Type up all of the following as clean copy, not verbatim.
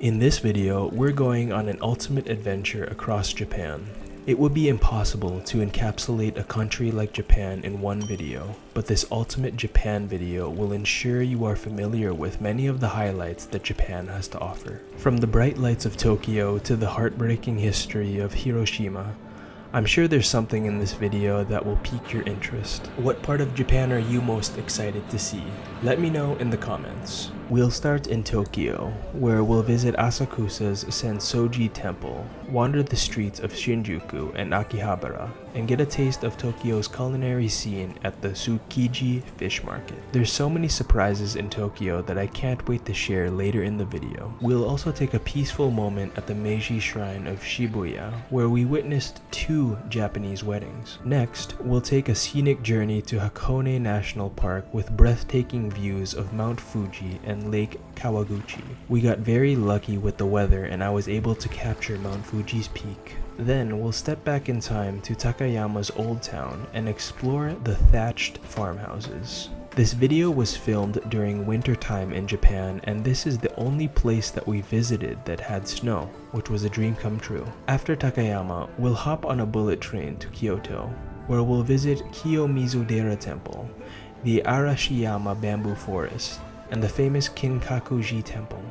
In this video, we're going on an ultimate adventure across Japan. It would be impossible to encapsulate a country like Japan in one video, but this ultimate Japan video will ensure you are familiar with many of the highlights that Japan has to offer. From the bright lights of Tokyo to the heartbreaking history of Hiroshima, I'm sure there's something in this video that will pique your interest. What part of Japan are you most excited to see? Let me know in the comments. We'll start in Tokyo, where we'll visit Asakusa's Sensoji Temple, wander the streets of Shinjuku and Akihabara, and get a taste of Tokyo's culinary scene at the Tsukiji fish market. There's so many surprises in Tokyo that I can't wait to share later in the video. We'll also take a peaceful moment at the Meiji shrine of Shibuya, where we witnessed 2 Japanese weddings. Next, we'll take a scenic journey to Hakone National Park with breathtaking views of Mount Fuji and Lake Kawaguchi. We got very lucky with the weather and I was able to capture Mount Fuji's peak. Then we'll step back in time to Takayama's old town and explore the thatched farmhouses. This video was filmed during winter time in Japan, and this is the only place that we visited that had snow, which was a dream come true. After Takayama, we'll hop on a bullet train to Kyoto, where we'll visit Kiyomizu-dera Temple, the Arashiyama bamboo forest, and the famous Kinkaku-ji Temple.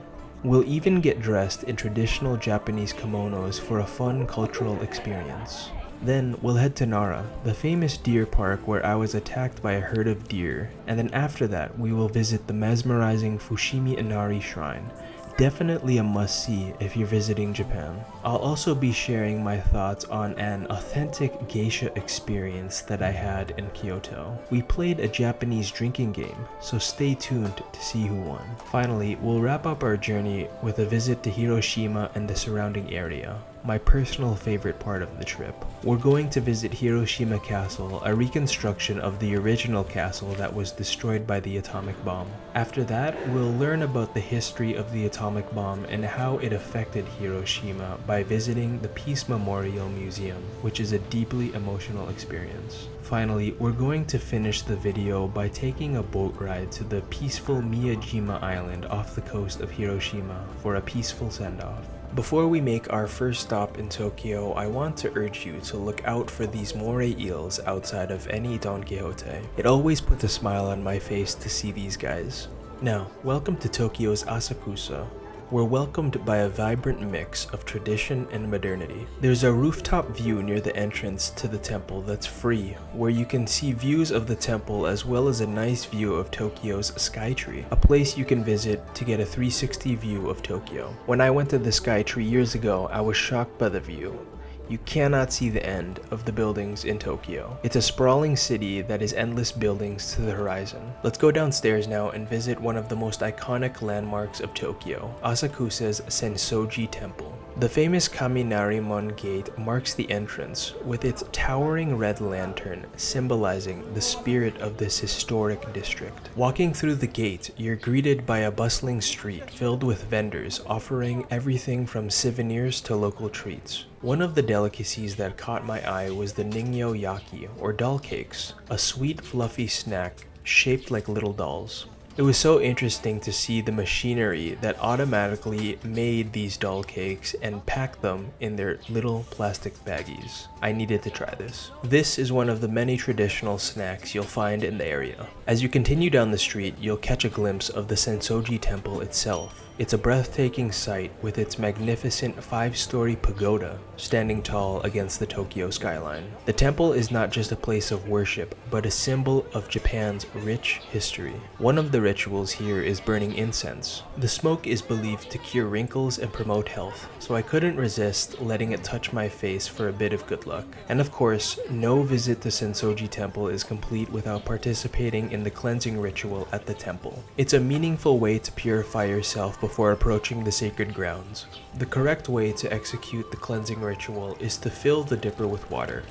We'll even get dressed in traditional Japanese kimonos for a fun cultural experience. Then we'll head to Nara, the famous deer park where I was attacked by a herd of deer, and then after that we will visit the mesmerizing Fushimi Inari shrine. Definitely a must-see if you're visiting Japan. I'll also be sharing my thoughts on an authentic geisha experience that I had in Kyoto. We played a Japanese drinking game, so stay tuned to see who won. Finally, we'll wrap up our journey with a visit to Hiroshima and the surrounding area, my personal favorite part of the trip. We're going to visit Hiroshima Castle, a reconstruction of the original castle that was destroyed by the atomic bomb. After that, we'll learn about the history of the atomic bomb and how it affected Hiroshima by visiting the Peace Memorial Museum, which is a deeply emotional experience. Finally, we're going to finish the video by taking a boat ride to the peaceful Miyajima island off the coast of Hiroshima for a peaceful send-off. Before we make our first stop in Tokyo, I want to urge you to look out for these moray eels outside of any Don Quixote. It always puts a smile on my face to see these guys. Now, welcome to Tokyo's Asakusa. We're welcomed by a vibrant mix of tradition and modernity. There's a rooftop view near the entrance to the temple that's free, where you can see views of the temple as well as a nice view of Tokyo's Skytree, a place you can visit to get a 360 view of Tokyo. When I went to the Skytree years ago, I was shocked by the view. You cannot see the end of the buildings in Tokyo. It's a sprawling city that is endless buildings to the horizon. Let's go downstairs now and visit one of the most iconic landmarks of Tokyo, Asakusa's Sensoji Temple. The famous Kaminarimon Gate marks the entrance, with its towering red lantern symbolizing the spirit of this historic district. Walking through the gate, you're greeted by a bustling street filled with vendors offering everything from souvenirs to local treats. One of the delicacies that caught my eye was the ningyo yaki, or doll cakes, a sweet fluffy snack shaped like little dolls. It was so interesting to see the machinery that automatically made these doll cakes and packed them in their little plastic baggies. I needed to try this. This is one of the many traditional snacks you'll find in the area. As you continue down the street, you'll catch a glimpse of the Sensoji Temple itself. It's a breathtaking sight with its magnificent 5-story pagoda standing tall against the Tokyo skyline. The temple is not just a place of worship, but a symbol of Japan's rich history. One of the rituals here is burning incense. The smoke is believed to cure wrinkles and promote health, so I couldn't resist letting it touch my face for a bit of good luck. And of course, no visit to Sensoji Temple is complete without participating in the cleansing ritual at the temple. It's a meaningful way to purify yourself before approaching the sacred grounds. The correct way to execute the cleansing ritual is to fill the dipper with water.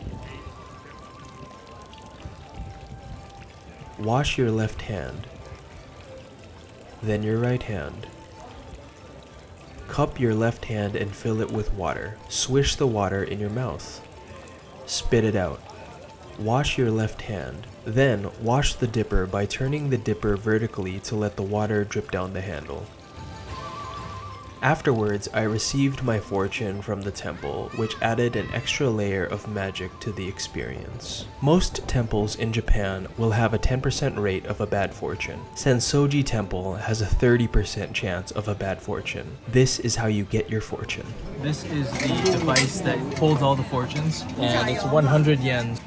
Wash your left hand, then your right hand. Cup your left hand and fill it with water. Swish the water in your mouth. Spit it out. Wash your left hand. Then wash the dipper by turning the dipper vertically to let the water drip down the handle. Afterwards, I received my fortune from the temple, which added an extra layer of magic to the experience. Most temples in Japan will have a 10% rate of a bad fortune. Sensoji Temple has a 30% chance of a bad fortune. This is how you get your fortune. This is the device that holds all the fortunes, and it's 100 yen.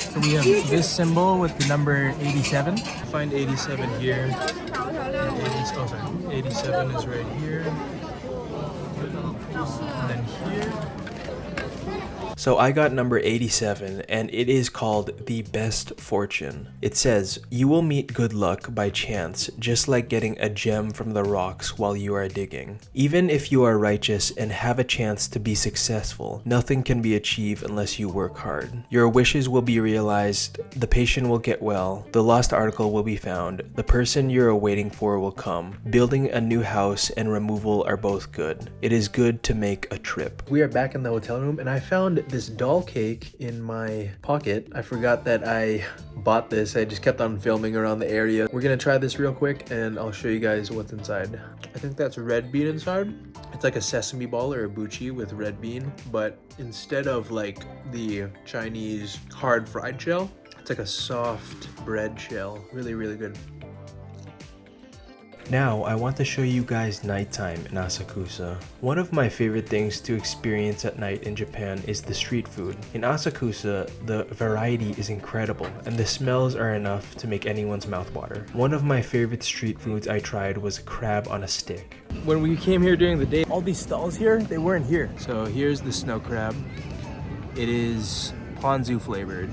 So we have this symbol with the number 87. Find 87 here. 87 is right here. And then here. So I got number 87, and it is called the best fortune. It says, you will meet good luck by chance, just like getting a gem from the rocks while you are digging. Even if you are righteous and have a chance to be successful, nothing can be achieved unless you work hard. Your wishes will be realized, the patient will get well, the lost article will be found, the person you're waiting for will come. Building a new house and removal are both good. It is good to make a trip. We are back in the hotel room, and I found this doll cake in my pocket. I forgot that I bought this. I just kept on filming around the area. We're gonna try this real quick and I'll show you guys what's inside. I think that's red bean inside. It's like a sesame ball or a buchi with red bean, but instead of like the Chinese hard fried shell, it's like a soft bread shell. Really, really good. Now, I want to show you guys nighttime in Asakusa. One of my favorite things to experience at night in Japan is the street food. In Asakusa, the variety is incredible, and the smells are enough to make anyone's mouth water. One of my favorite street foods I tried was a crab on a stick. When we came here during the day, all these stalls here, they weren't here. So here's the snow crab. It is ponzu flavored.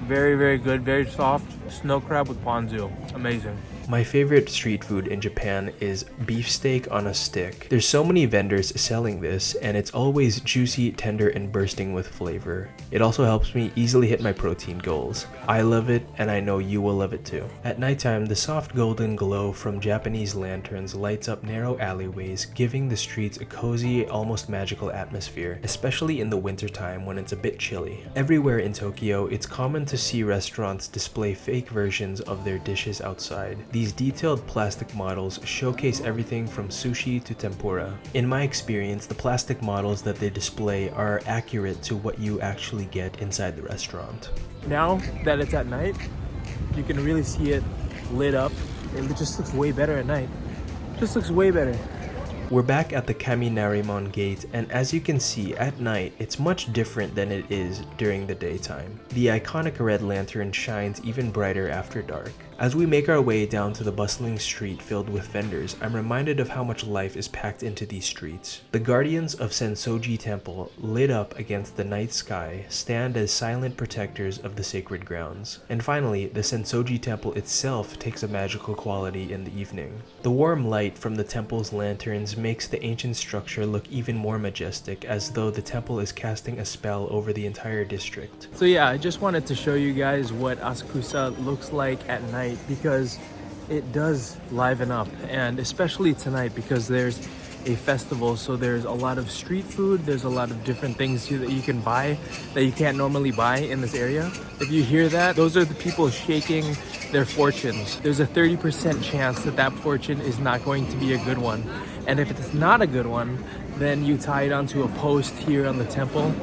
Very, very good, very soft snow crab with ponzu. Amazing. My favorite street food in Japan is beefsteak on a stick. There's so many vendors selling this, and it's always juicy, tender, and bursting with flavor. It also helps me easily hit my protein goals. I love it, and I know you will love it too. At nighttime, the soft golden glow from Japanese lanterns lights up narrow alleyways, giving the streets a cozy, almost magical atmosphere, especially in the wintertime when it's a bit chilly. Everywhere in Tokyo, it's common to see restaurants display fake versions of their dishes outside. These detailed plastic models showcase everything from sushi to tempura. In my experience, the plastic models that they display are accurate to what you actually get inside the restaurant. Now that it's at night, you can really see it lit up. It just looks way better at night. Just looks way better. We're back at the Kaminarimon gate, and as you can see, at night, it's much different than it is during the daytime. The iconic red lantern shines even brighter after dark. As we make our way down to the bustling street filled with vendors, I'm reminded of how much life is packed into these streets. The guardians of Sensoji Temple, lit up against the night sky, stand as silent protectors of the sacred grounds. And finally, the Sensoji Temple itself takes a magical quality in the evening. The warm light from the temple's lanterns makes the ancient structure look even more majestic, as though the temple is casting a spell over the entire district. So yeah, I just wanted to show you guys what Asakusa looks like at night, because it does liven up, and especially tonight because there's a festival, so there's a lot of street food, there's a lot of different things that you can buy that you can't normally buy in this area. If you hear that, those are the people shaking their fortunes. There's a 30% chance that that fortune is not going to be a good one, and if it's not a good one, then you tie it onto a post here on the temple,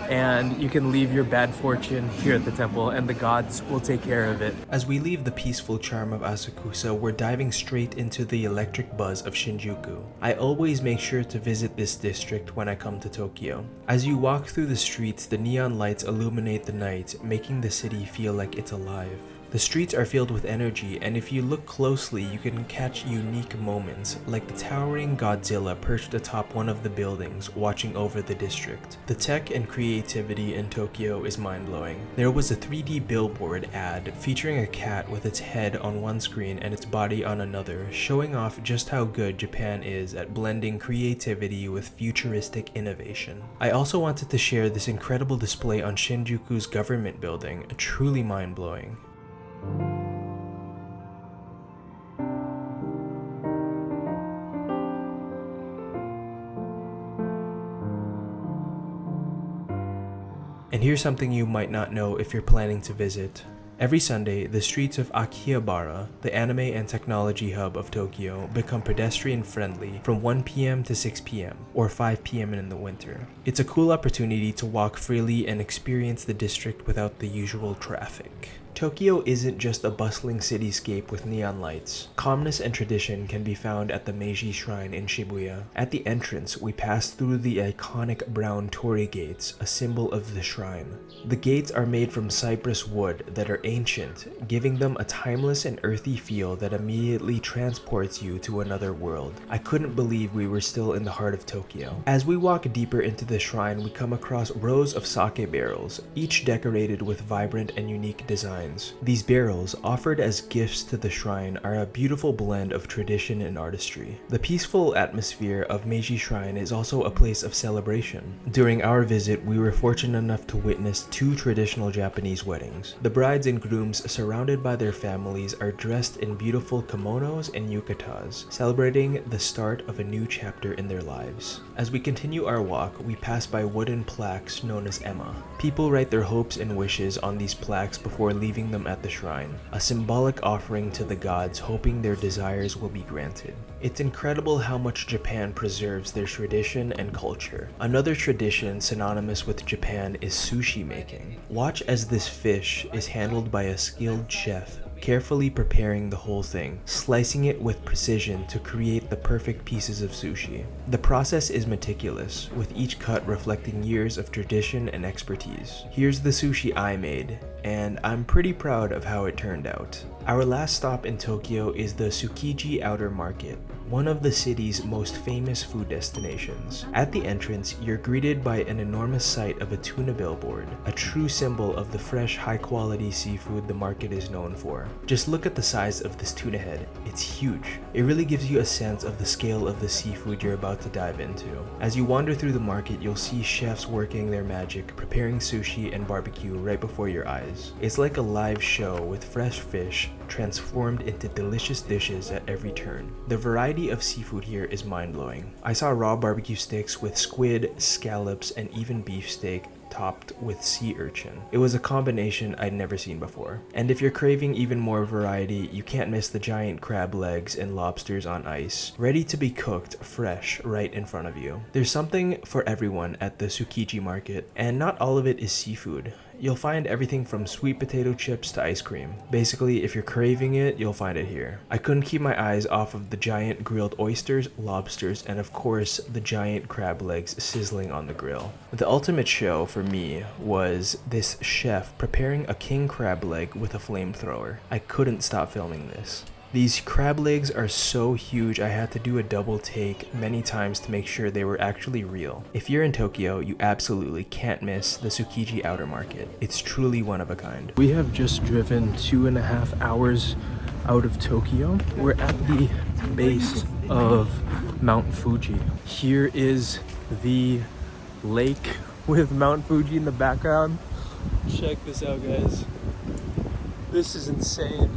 and you can leave your bad fortune here at the temple, and the gods will take care of it. As we leave the peaceful charm of Asakusa, we're diving straight into the electric buzz of Shinjuku. I always make sure to visit this district when I come to Tokyo. As you walk through the streets, the neon lights illuminate the night, making the city feel like it's alive. The streets are filled with energy, and if you look closely, you can catch unique moments, like the towering Godzilla perched atop one of the buildings, watching over the district. The tech and creativity in Tokyo is mind-blowing. There was a 3D billboard ad featuring a cat with its head on one screen and its body on another, showing off just how good Japan is at blending creativity with futuristic innovation. I also wanted to share this incredible display on Shinjuku's government building, truly mind-blowing. And here's something you might not know if you're planning to visit. Every Sunday, the streets of Akihabara, the anime and technology hub of Tokyo, become pedestrian friendly from 1 p.m. to 6 p.m. or 5 p.m. in the winter. It's a cool opportunity to walk freely and experience the district without the usual traffic. Tokyo isn't just a bustling cityscape with neon lights. Calmness and tradition can be found at the Meiji Shrine in Shibuya. At the entrance, we pass through the iconic brown torii gates, a symbol of the shrine. The gates are made from cypress wood that are ancient, giving them a timeless and earthy feel that immediately transports you to another world. I couldn't believe we were still in the heart of Tokyo. As we walk deeper into the shrine, we come across rows of sake barrels, each decorated with vibrant and unique designs. These barrels, offered as gifts to the shrine, are a beautiful blend of tradition and artistry. The peaceful atmosphere of Meiji Shrine is also a place of celebration. During our visit, we were fortunate enough to witness 2 traditional Japanese weddings. The brides and grooms, surrounded by their families, are dressed in beautiful kimonos and yukatas, celebrating the start of a new chapter in their lives. As we continue our walk, we pass by wooden plaques known as ema. People write their hopes and wishes on these plaques before leaving them at the shrine, a symbolic offering to the gods, hoping their desires will be granted. It's incredible how much Japan preserves their tradition and culture. Another tradition synonymous with Japan is sushi making. Watch as this fish is handled by a skilled chef, carefully preparing the whole thing, slicing it with precision to create the perfect pieces of sushi. The process is meticulous, with each cut reflecting years of tradition and expertise. Here's the sushi I made, and I'm pretty proud of how it turned out. Our last stop in Tokyo is the Tsukiji Outer Market, one of the city's most famous food destinations. At the entrance, you're greeted by an enormous sight of a tuna billboard, a true symbol of the fresh, high-quality seafood the market is known for. Just look at the size of this tuna head. It's huge. It really gives you a sense of the scale of the seafood you're about to dive into. As you wander through the market, you'll see chefs working their magic, preparing sushi and barbecue right before your eyes. It's like a live show with fresh fish transformed into delicious dishes at every turn. The variety of seafood here is mind-blowing. I saw raw barbecue sticks with squid, scallops, and even beefsteak topped with sea urchin. It was a combination I'd never seen before. And if you're craving even more variety, you can't miss the giant crab legs and lobsters on ice, ready to be cooked fresh right in front of you. There's something for everyone at the Tsukiji market, and not all of it is seafood. You'll find everything from sweet potato chips to ice cream. Basically, if you're craving it, you'll find it here. I couldn't keep my eyes off of the giant grilled oysters, lobsters, and of course, the giant crab legs sizzling on the grill. The ultimate show for me was this chef preparing a king crab leg with a flamethrower. I couldn't stop filming this. These crab legs are so huge I had to do a double take many times to make sure they were actually real. If you're in Tokyo, you absolutely can't miss the Tsukiji Outer Market. It's truly one of a kind. We have just driven 2.5 hours out of Tokyo. We're at the base of Mount Fuji. Here is the lake with Mount Fuji in the background. Check this out, guys. This is insane.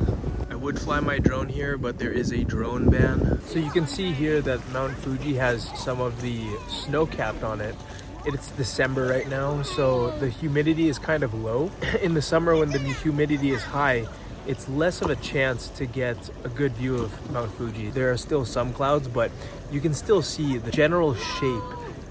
I would fly my drone here, but there is a drone ban. So you can see here that Mount Fuji has some of the snow capped on it. It's December right now, so the humidity is kind of low. In the summer when the humidity is high, it's less of a chance to get a good view of Mount Fuji. There are still some clouds, but you can still see the general shape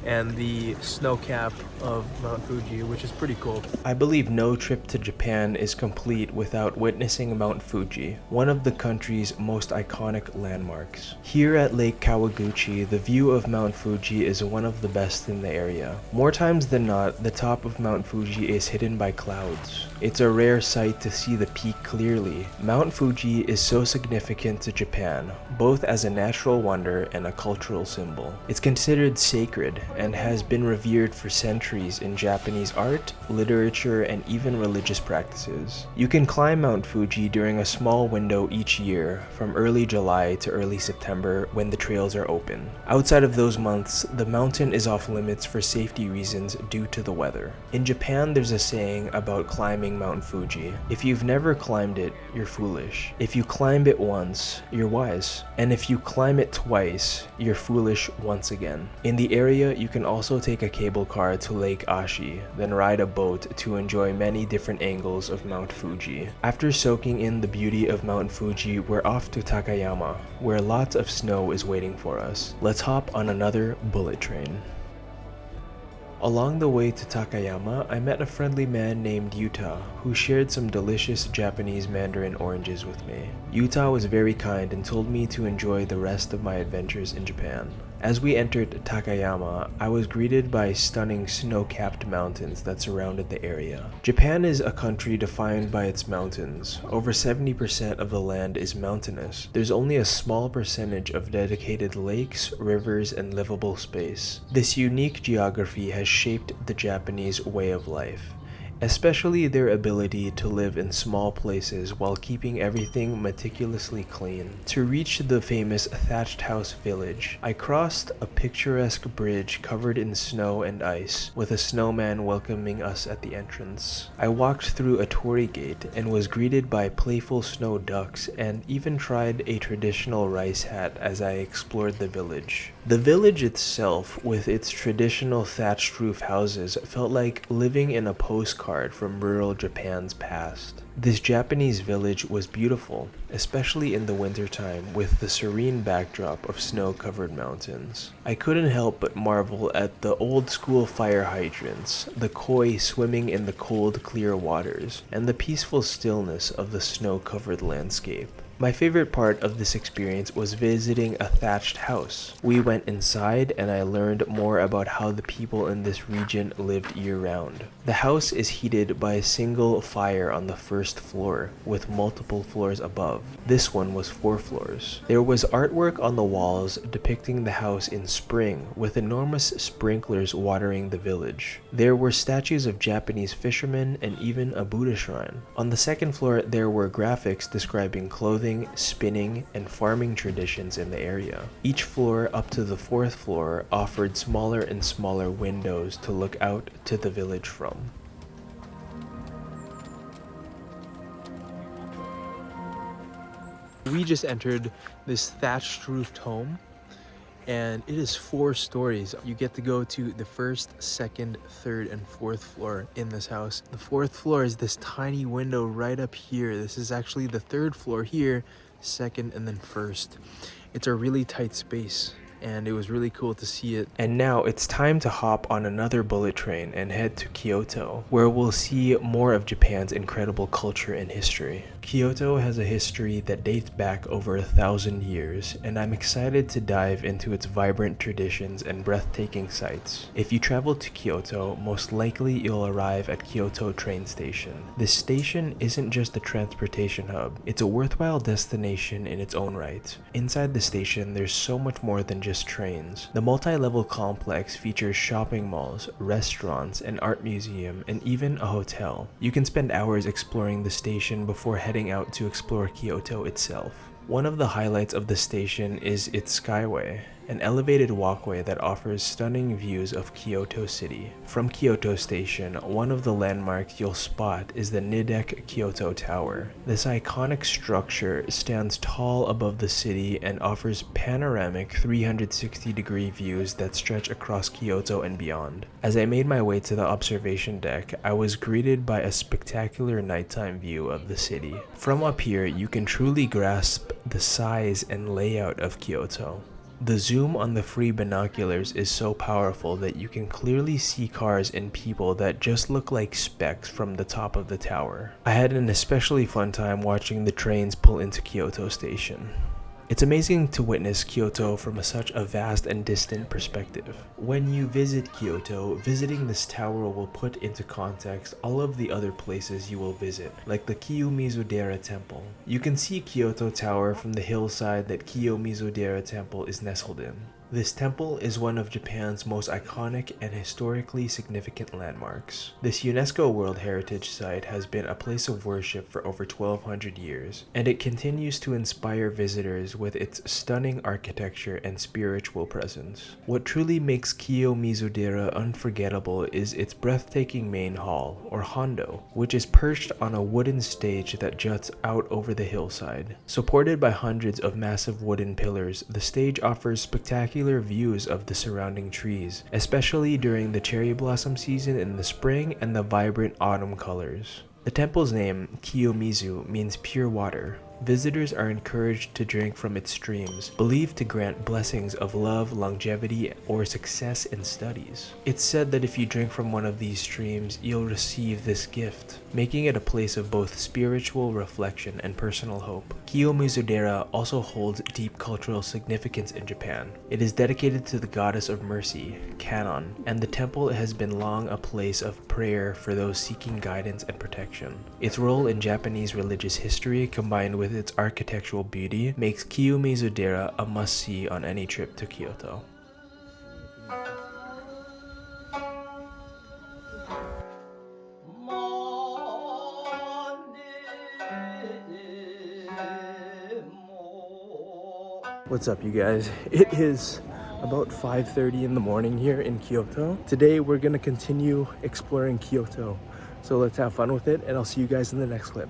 and the snow cap of Mount Fuji, which is pretty cool. I believe no trip to Japan is complete without witnessing Mount Fuji, one of the country's most iconic landmarks. Here at Lake Kawaguchi, the view of Mount Fuji is one of the best in the area. More times than not, the top of Mount Fuji is hidden by clouds. It's a rare sight to see the peak clearly. Mount Fuji is so significant to Japan, both as a natural wonder and a cultural symbol. It's considered sacred and has been revered for centuries in Japanese art, literature, and even religious practices. You can climb Mount Fuji during a small window each year, from early July to early September when the trails are open. Outside of those months, the mountain is off limits for safety reasons due to the weather. In Japan, there's a saying about climbing Mount Fuji. If you've never climbed it, you're foolish. If you climb it once, you're wise. And if you climb it twice, you're foolish once again. In the area, you can also take a cable car to Lake Ashi, then ride a boat to enjoy many different angles of Mount Fuji. After soaking in the beauty of Mount Fuji, we're off to Takayama, where lots of snow is waiting for us. Let's hop on another bullet train. Along the way to Takayama, I met a friendly man named Yuta, who shared some delicious Japanese mandarin oranges with me. Yuta was very kind and told me to enjoy the rest of my adventures in Japan. As we entered Takayama, I was greeted by stunning snow-capped mountains that surrounded the area. Japan is a country defined by its mountains. Over 70% of the land is mountainous. There's only a small percentage of dedicated lakes, rivers, and livable space. This unique geography has shaped the Japanese way of life, especially their ability to live in small places while keeping everything meticulously clean. To reach the famous thatched house village, I crossed a picturesque bridge covered in snow and ice, with a snowman welcoming us at the entrance. I walked through a torii gate and was greeted by playful snow ducks and even tried a traditional rice hat as I explored the village. The village itself, with its traditional thatched roof houses, felt like living in a postcard from rural Japan's past. This Japanese village was beautiful, especially in the wintertime with the serene backdrop of snow-covered mountains. I couldn't help but marvel at the old-school fire hydrants, the koi swimming in the cold, clear waters, and the peaceful stillness of the snow-covered landscape. My favorite part of this experience was visiting a thatched house. We went inside and I learned more about how the people in this region lived year-round. The house is heated by a single fire on the first floor, with multiple floors above. This one was 4 floors. There was artwork on the walls depicting the house in spring, with enormous sprinklers watering the village. There were statues of Japanese fishermen and even a Buddha shrine. On the second floor, there were graphics describing clothing, spinning, and farming traditions in the area. Each floor up to the 4th floor offered smaller and smaller windows to look out to the village from. We just entered this thatched roofed home, and it is 4 stories. You get to go to the 1st, 2nd, 3rd, and 4th floor in this house. The 4th floor is this tiny window right up here. This is actually the 3rd floor here, 2nd, and then 1st. It's a really tight space, and it was really cool to see it. And now it's time to hop on another bullet train and head to Kyoto, where we'll see more of Japan's incredible culture and history. Kyoto has a history that dates back over 1,000 years, and I'm excited to dive into its vibrant traditions and breathtaking sights. If you travel to Kyoto, most likely you'll arrive at Kyoto train station. This station isn't just a transportation hub, it's a worthwhile destination in its own right. Inside the station, there's so much more than just trains. The multi-level complex features shopping malls, restaurants, an art museum, and even a hotel. You can spend hours exploring the station before heading out to explore Kyoto itself. One of the highlights of the station is its skyway, an elevated walkway that offers stunning views of Kyoto City. From Kyoto Station, one of the landmarks you'll spot is the Nidec Kyoto Tower. This iconic structure stands tall above the city and offers panoramic 360-degree views that stretch across Kyoto and beyond. As I made my way to the observation deck, I was greeted by a spectacular nighttime view of the city. From up here, you can truly grasp the size and layout of Kyoto. The zoom on the free binoculars is so powerful that you can clearly see cars and people that just look like specks from the top of the tower. I had an especially fun time watching the trains pull into Kyoto Station. It's amazing to witness Kyoto from such a vast and distant perspective. When you visit Kyoto, visiting this tower will put into context all of the other places you will visit, like the Kiyomizu-dera Temple. You can see Kyoto Tower from the hillside that Kiyomizu-dera Temple is nestled in. This temple is one of Japan's most iconic and historically significant landmarks. This UNESCO World Heritage Site has been a place of worship for over 1,200 years, and it continues to inspire visitors with its stunning architecture and spiritual presence. What truly makes Kiyomizu-dera unforgettable is its breathtaking main hall, or hondo, which is perched on a wooden stage that juts out over the hillside. Supported by hundreds of massive wooden pillars, the stage offers spectacular spectacular views of the surrounding trees, especially during the cherry blossom season in the spring and the vibrant autumn colors. The temple's name, Kiyomizu, means pure water. Visitors are encouraged to drink from its streams, believed to grant blessings of love, longevity, or success in studies. It's said that if you drink from one of these streams, you'll receive this gift, making it a place of both spiritual reflection and personal hope. Kiyomizu-dera also holds deep cultural significance in Japan. It is dedicated to the goddess of mercy, Kannon, and the temple has been long a place of prayer for those seeking guidance and protection. Its role in Japanese religious history, combined with its architectural beauty, makes Kiyomizu-dera a must-see on any trip to Kyoto. What's up, you guys? It is about 5:30 in the morning here in Kyoto. Today we're gonna continue exploring Kyoto. So let's have fun with it, and I'll see you guys in the next clip.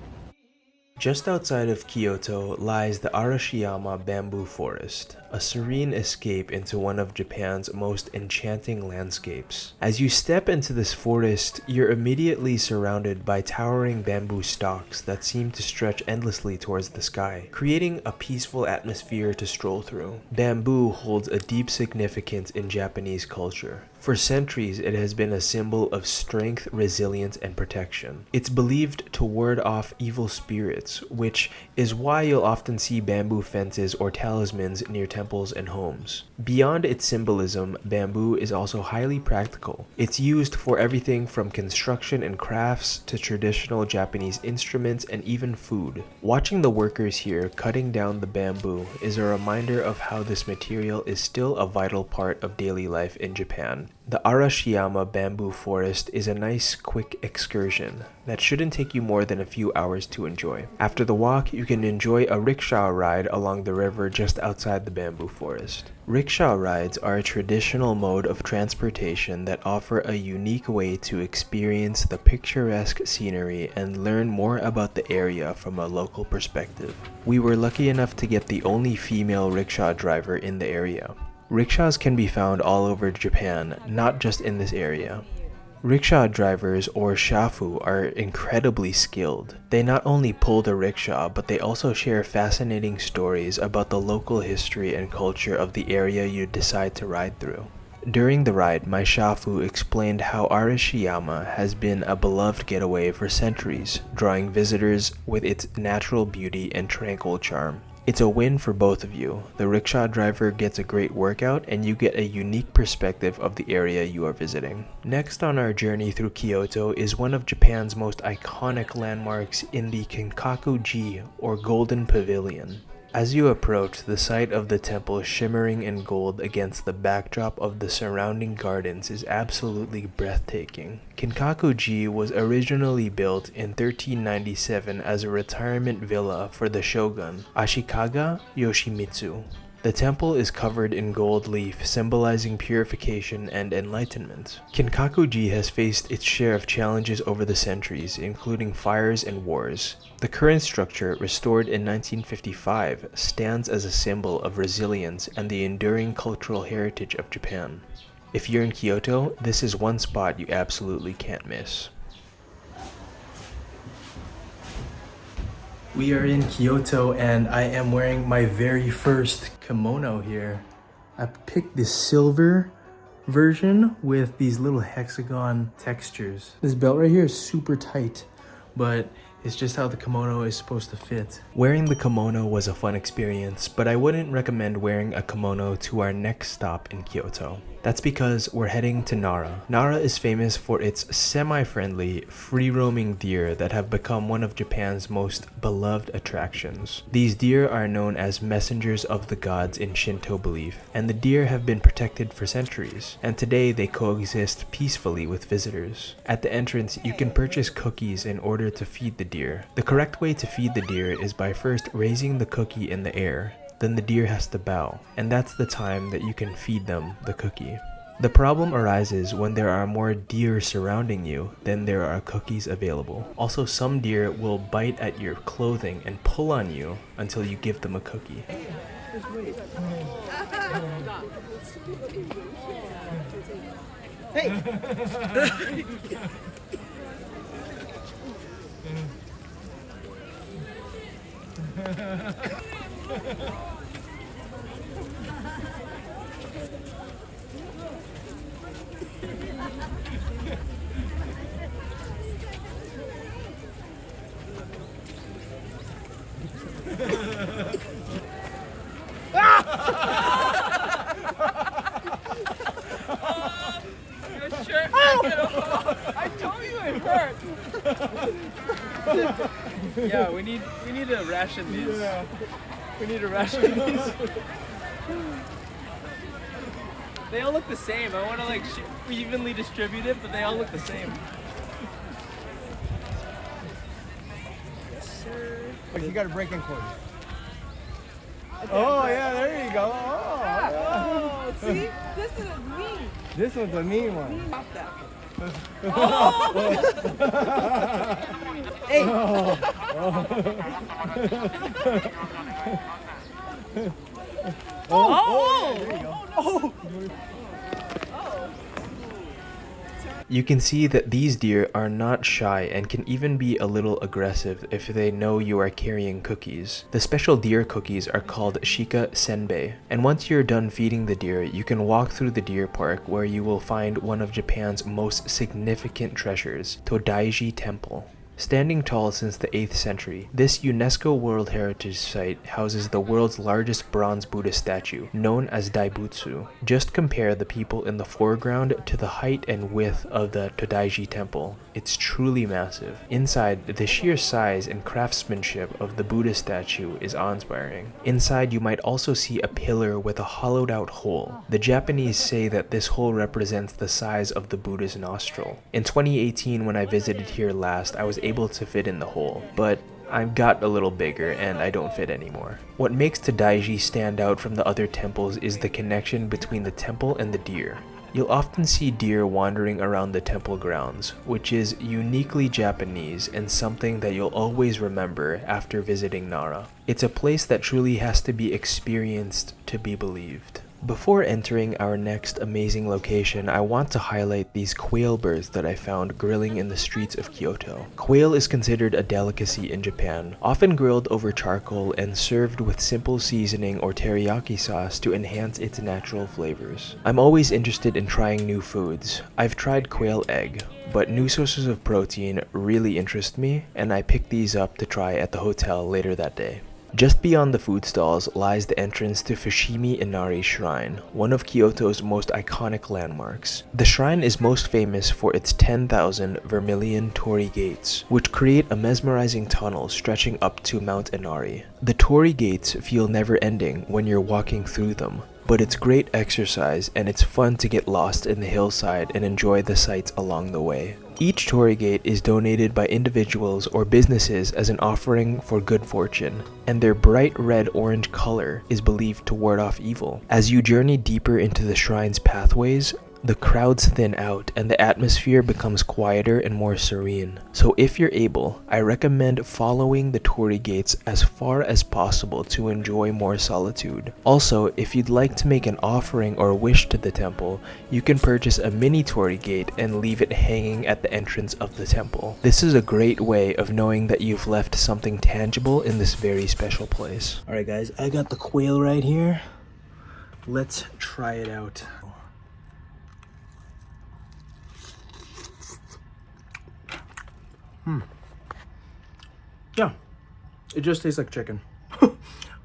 Just outside of Kyoto lies the Arashiyama bamboo forest, a serene escape into one of Japan's most enchanting landscapes. As you step into this forest, you're immediately surrounded by towering bamboo stalks that seem to stretch endlessly towards the sky, creating a peaceful atmosphere to stroll through. Bamboo holds a deep significance in Japanese culture. For centuries, it has been a symbol of strength, resilience, and protection. It's believed to ward off evil spirits, which is why you'll often see bamboo fences or talismans near temples and homes. Beyond its symbolism, bamboo is also highly practical. It's used for everything from construction and crafts to traditional Japanese instruments and even food. Watching the workers here cutting down the bamboo is a reminder of how this material is still a vital part of daily life in Japan. The Arashiyama bamboo forest is a nice quick excursion that shouldn't take you more than a few hours to enjoy. After the walk, you can enjoy a rickshaw ride along the river just outside the bamboo forest. Rickshaw rides are a traditional mode of transportation that offer a unique way to experience the picturesque scenery and learn more about the area from a local perspective. We were lucky enough to get the only female rickshaw driver in the area. Rickshaws can be found all over Japan, not just in this area. Rickshaw drivers, or shafu, are incredibly skilled. They not only pull the rickshaw, but they also share fascinating stories about the local history and culture of the area you decide to ride through. During the ride, my shafu explained how Arashiyama has been a beloved getaway for centuries, drawing visitors with its natural beauty and tranquil charm. It's a win for both of you. The rickshaw driver gets a great workout and you get a unique perspective of the area you are visiting. Next on our journey through Kyoto is one of Japan's most iconic landmarks in the Kinkaku-ji, or Golden Pavilion. As you approach, the sight of the temple shimmering in gold against the backdrop of the surrounding gardens is absolutely breathtaking. Kinkaku-ji was originally built in 1397 as a retirement villa for the shogun, Ashikaga Yoshimitsu. The temple is covered in gold leaf, symbolizing purification and enlightenment. Kinkaku-ji has faced its share of challenges over the centuries, including fires and wars. The current structure, restored in 1955, stands as a symbol of resilience and the enduring cultural heritage of Japan. If you're in Kyoto, this is one spot you absolutely can't miss. We are in Kyoto and I am wearing my very first kimono here. I picked this silver version with these little hexagon textures. This belt right here is super tight, but it's just how the kimono is supposed to fit. Wearing the kimono was a fun experience, but I wouldn't recommend wearing a kimono to our next stop in Kyoto. That's because we're heading to Nara. Nara is famous for its semi-friendly, free-roaming deer that have become one of Japan's most beloved attractions. These deer are known as messengers of the gods in Shinto belief, and the deer have been protected for centuries, and today they coexist peacefully with visitors. At the entrance, you can purchase cookies in order to feed the deer. The correct way to feed the deer is by first raising the cookie in the air. Then the deer has to bow, and that's the time that you can feed them the cookie. The problem arises when there are more deer surrounding you than there are cookies available. Also, some deer will bite at your clothing and pull on you until you give them a cookie. Hey! I told you it hurt. Yeah, we need to ration these. Yeah. We need to ration these. They all look the same. I want to like evenly distribute it, but they all look the same. Yes, sir. But you got a break-in cord. Oh yeah, there you go. Oh, see? This is me. This one's a mean one. Stop that. Hey. There you go. Oh. You can see that these deer are not shy and can even be a little aggressive if they know you are carrying cookies. The special deer cookies are called shika senbei, and once you're done feeding the deer, you can walk through the deer park where you will find one of Japan's most significant treasures, Todaiji Temple. Standing tall since the 8th century, this UNESCO World Heritage Site houses the world's largest bronze Buddha statue, known as Daibutsu. Just compare the people in the foreground to the height and width of the Todaiji Temple. It's truly massive. Inside, the sheer size and craftsmanship of the Buddha statue is awe-inspiring. Inside, you might also see a pillar with a hollowed-out hole. The Japanese say that this hole represents the size of the Buddha's nostril. In 2018, when I visited here last, I was able to fit in the hole, but I got a little bigger and I don't fit anymore. What makes Todaiji stand out from the other temples is the connection between the temple and the deer. You'll often see deer wandering around the temple grounds, which is uniquely Japanese and something that you'll always remember after visiting Nara. It's a place that truly has to be experienced to be believed. Before entering our next amazing location, I want to highlight these quail birds that I found grilling in the streets of Kyoto. Quail is considered a delicacy in Japan, often grilled over charcoal and served with simple seasoning or teriyaki sauce to enhance its natural flavors. I'm always interested in trying new foods. I've tried quail egg, but new sources of protein really interest me, and I picked these up to try at the hotel later that day. Just beyond the food stalls lies the entrance to Fushimi Inari Shrine, one of Kyoto's most iconic landmarks. The shrine is most famous for its 10,000 vermilion torii gates, which create a mesmerizing tunnel stretching up to Mount Inari. The torii gates feel never-ending when you're walking through them, but it's great exercise and it's fun to get lost in the hillside and enjoy the sights along the way. Each torii gate is donated by individuals or businesses as an offering for good fortune, and their bright red-orange color is believed to ward off evil. As you journey deeper into the shrine's pathways, the crowds thin out and the atmosphere becomes quieter and more serene. So if you're able, I recommend following the torii gates as far as possible to enjoy more solitude. Also, if you'd like to make an offering or wish to the temple, you can purchase a mini torii gate and leave it hanging at the entrance of the temple. This is a great way of knowing that you've left something tangible in this very special place. Alright guys, I got the quail right here. Let's try it out. Yeah, it just tastes like chicken.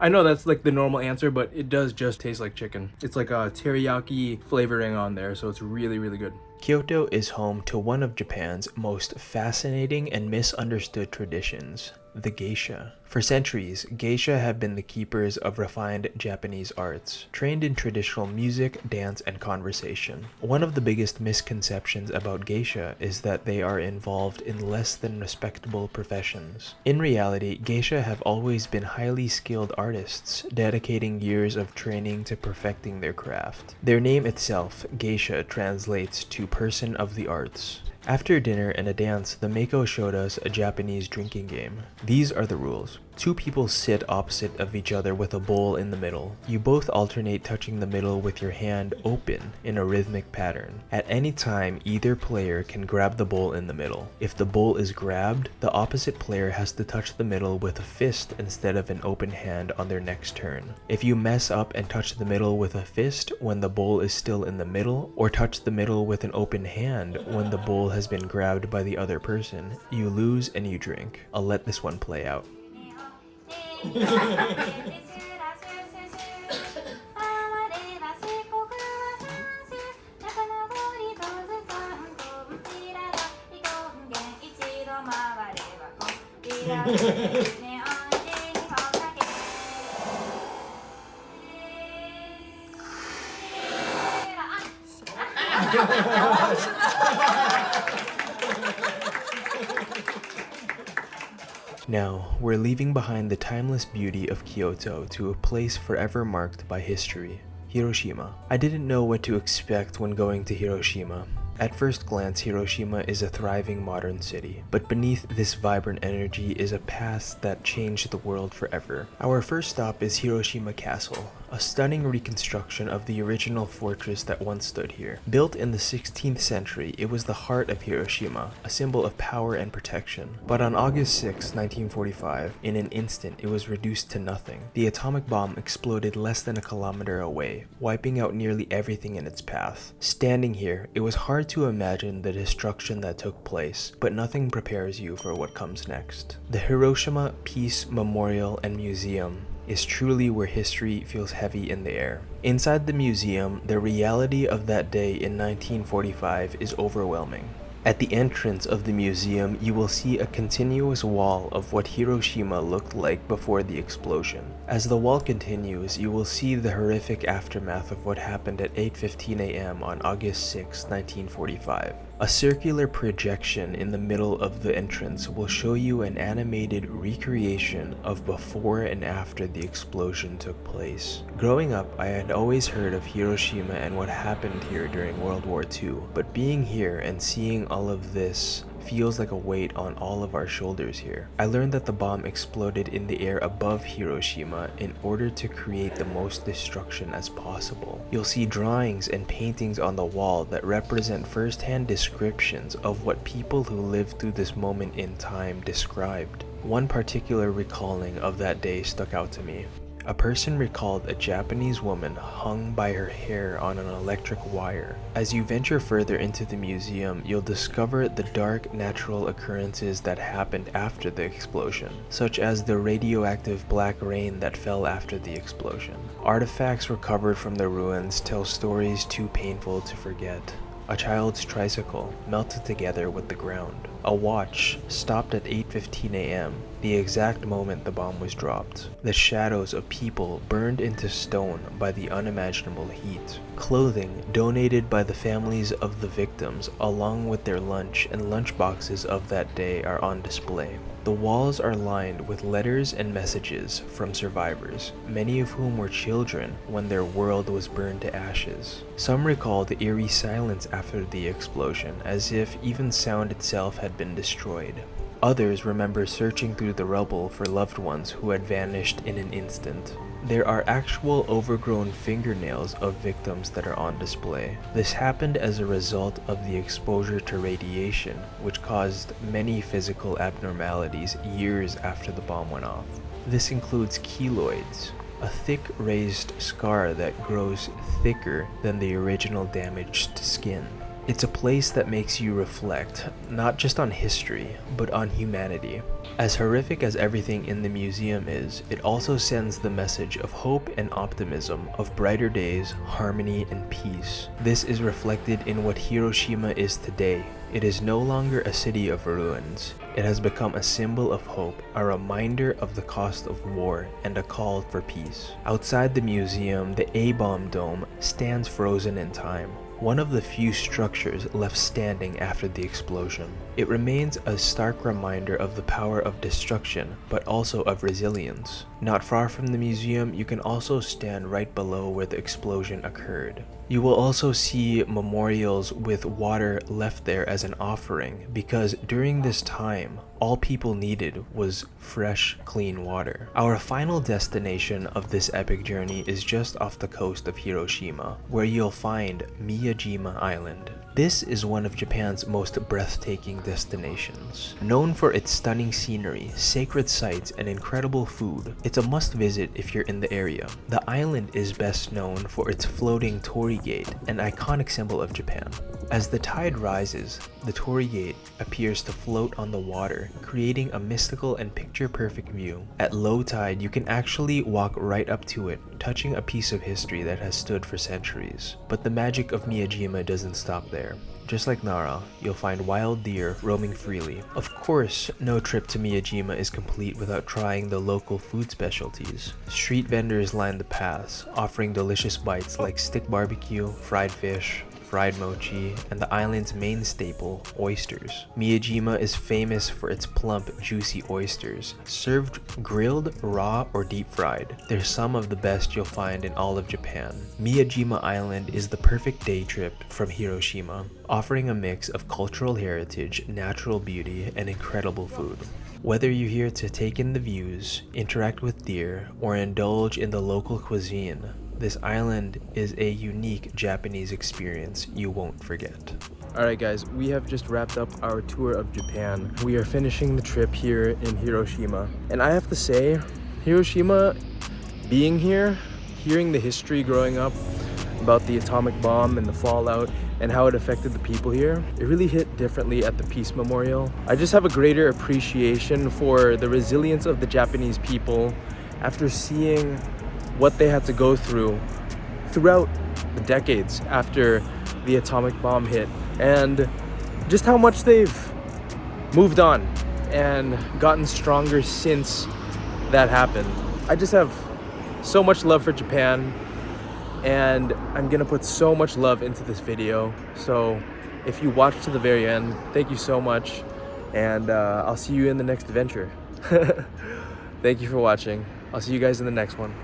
I know that's like the normal answer, but it does just taste like chicken. It's like a teriyaki flavoring on there, so it's really, really good. Kyoto is home to one of Japan's most fascinating and misunderstood traditions, the geisha. For centuries, geisha have been the keepers of refined Japanese arts, trained in traditional music, dance, and conversation. One of the biggest misconceptions about geisha is that they are involved in less than respectable professions. In reality, geisha have always been highly skilled artists, dedicating years of training to perfecting their craft. Their name itself, geisha, translates to person of the arts. After dinner and a dance, the Mako showed us a Japanese drinking game. These are the rules. Two people sit opposite of each other with a bowl in the middle. You both alternate touching the middle with your hand open in a rhythmic pattern. At any time, either player can grab the bowl in the middle. If the bowl is grabbed, the opposite player has to touch the middle with a fist instead of an open hand on their next turn. If you mess up and touch the middle with a fist when the bowl is still in the middle, or touch the middle with an open hand when the bowl has been grabbed by the other person, you lose and you drink. I'll let this one play out. Now, we're leaving behind the timeless beauty of Kyoto to a place forever marked by history, Hiroshima. I didn't know what to expect when going to Hiroshima. At first glance, Hiroshima is a thriving modern city, but beneath this vibrant energy is a past that changed the world forever. Our first stop is Hiroshima Castle, a stunning reconstruction of the original fortress that once stood here. Built in the 16th century, it was the heart of Hiroshima, a symbol of power and protection. But on August 6, 1945, in an instant, it was reduced to nothing. The atomic bomb exploded less than a kilometer away, wiping out nearly everything in its path. Standing here, it was hard to imagine the destruction that took place, but nothing prepares you for what comes next. The Hiroshima Peace Memorial and Museum is truly where history feels heavy in the air. Inside the museum, the reality of that day in 1945 is overwhelming. At the entrance of the museum, you will see a continuous wall of what Hiroshima looked like before the explosion. As the wall continues, you will see the horrific aftermath of what happened at 8:15 a.m. on August 6, 1945. A circular projection in the middle of the entrance will show you an animated recreation of before and after the explosion took place. Growing up, I had always heard of Hiroshima and what happened here during World War II, but being here and seeing all of this feels like a weight on all of our shoulders here. I learned that the bomb exploded in the air above Hiroshima in order to create the most destruction as possible. You'll see drawings and paintings on the wall that represent first-hand descriptions of what people who lived through this moment in time described. One particular recalling of that day stuck out to me. A person recalled a Japanese woman hung by her hair on an electric wire. As you venture further into the museum, you'll discover the dark natural occurrences that happened after the explosion, such as the radioactive black rain that fell after the explosion. Artifacts recovered from the ruins tell stories too painful to forget. A child's tricycle melted together with the ground. A watch stopped at 8:15 a.m., the exact moment the bomb was dropped. The shadows of people burned into stone by the unimaginable heat. Clothing donated by the families of the victims, along with their lunch and lunch boxes of that day, are on display. The walls are lined with letters and messages from survivors, many of whom were children when their world was burned to ashes. Some recall the eerie silence after the explosion, as if even sound itself had been destroyed. Others remember searching through the rubble for loved ones who had vanished in an instant. There are actual overgrown fingernails of victims that are on display. This happened as a result of the exposure to radiation, which caused many physical abnormalities years after the bomb went off. This includes keloids, a thick raised scar that grows thicker than the original damaged skin. It's a place that makes you reflect, not just on history, but on humanity. As horrific as everything in the museum is, it also sends the message of hope and optimism, of brighter days, harmony, and peace. This is reflected in what Hiroshima is today. It is no longer a city of ruins. It has become a symbol of hope, a reminder of the cost of war, and a call for peace. Outside the museum, the A-bomb dome stands frozen in time, one of the few structures left standing after the explosion. It remains a stark reminder of the power of destruction, but also of resilience. Not far from the museum, you can also stand right below where the explosion occurred. You will also see memorials with water left there as an offering, because during this time, all people needed was fresh, clean water. Our final destination of this epic journey is just off the coast of Hiroshima, where you'll find Miyajima Island. This is one of Japan's most breathtaking destinations. Known for its stunning scenery, sacred sites, and incredible food, it's a must visit if you're in the area. The island is best known for its floating torii gate, an iconic symbol of Japan. As the tide rises, the torii gate appears to float on the water, creating a mystical and picture-perfect view. At low tide, you can actually walk right up to it, touching a piece of history that has stood for centuries. But the magic of Miyajima doesn't stop there. Just like Nara, you'll find wild deer roaming freely. Of course, no trip to Miyajima is complete without trying the local food specialties. Street vendors line the paths, offering delicious bites like stick barbecue, fried fish, fried mochi, and the island's main staple, oysters. Miyajima is famous for its plump, juicy oysters, served grilled, raw, or deep fried. They're some of the best you'll find in all of Japan. Miyajima Island is the perfect day trip from Hiroshima, offering a mix of cultural heritage, natural beauty, and incredible food. Whether you're here to take in the views, interact with deer, or indulge in the local cuisine, this island is a unique Japanese experience you won't forget. Alright guys, we have just wrapped up our tour of Japan. We are finishing the trip here in Hiroshima. And I have to say, Hiroshima, being here, hearing the history growing up about the atomic bomb and the fallout and how it affected the people here, it really hit differently at the Peace Memorial. I just have a greater appreciation for the resilience of the Japanese people after seeing what they had to go through throughout the decades after the atomic bomb hit, and just how much they've moved on and gotten stronger since that happened. I just have so much love for Japan, and I'm gonna put so much love into this video. So if you watched to the very end, thank you so much, and I'll see you in the next adventure. Thank you for watching. I'll see you guys in the next one.